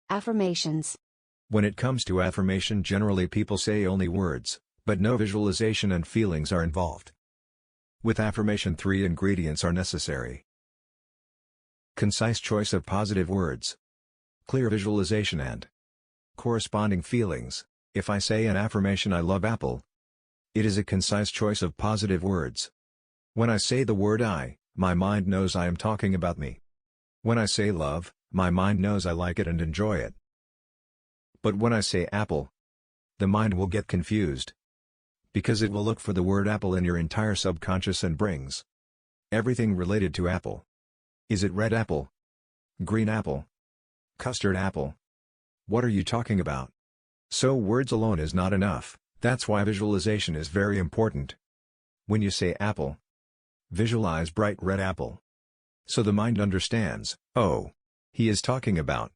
Affirmations. When it comes to affirmation, generally people say only words, but no visualization and feelings are involved. With affirmation, 3 ingredients are necessary: concise choice of positive words, clear visualization, and corresponding feelings. If I say an affirmation, "I love Apple," it is a concise choice of positive words. When I say the word "I," my mind knows I am talking about me. When I say "love," my mind knows I like it and enjoy it. But when I say "Apple," the mind will get confused, because it will look for the word "apple" in your entire subconscious and brings everything related to apple. Is it red apple? Green apple? Custard apple? What are you talking about? So words alone is not enough. That's why visualization is very important. When you say apple, visualize bright red apple. So the mind understands, oh, he is talking about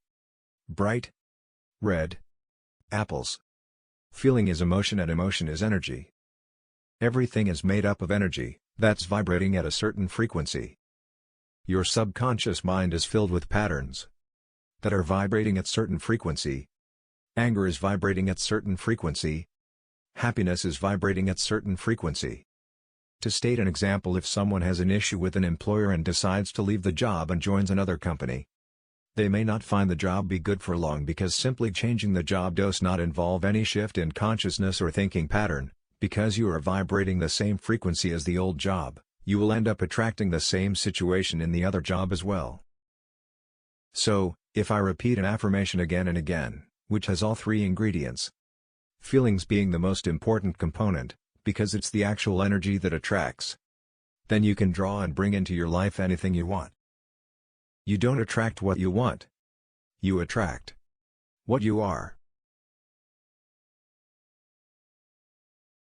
bright red apples. Feeling is emotion and emotion is energy. Everything is made up of energy that's vibrating at a certain frequency. Your subconscious mind is filled with patterns that are vibrating at certain frequency. Anger is vibrating at certain frequency. Happiness is vibrating at certain frequency. To state an example, if someone has an issue with an employer and decides to leave the job and joins another company, they may not find the job be good for long, because simply changing the job does not involve any shift in consciousness or thinking pattern. Because you are vibrating the same frequency as the old job, you will end up attracting the same situation in the other job as well. So, if I repeat an affirmation again and again, which has all 3 ingredients, feelings being the most important component, because it's the actual energy that attracts, then you can draw and bring into your life anything you want. You don't attract what you want. You attract what you are.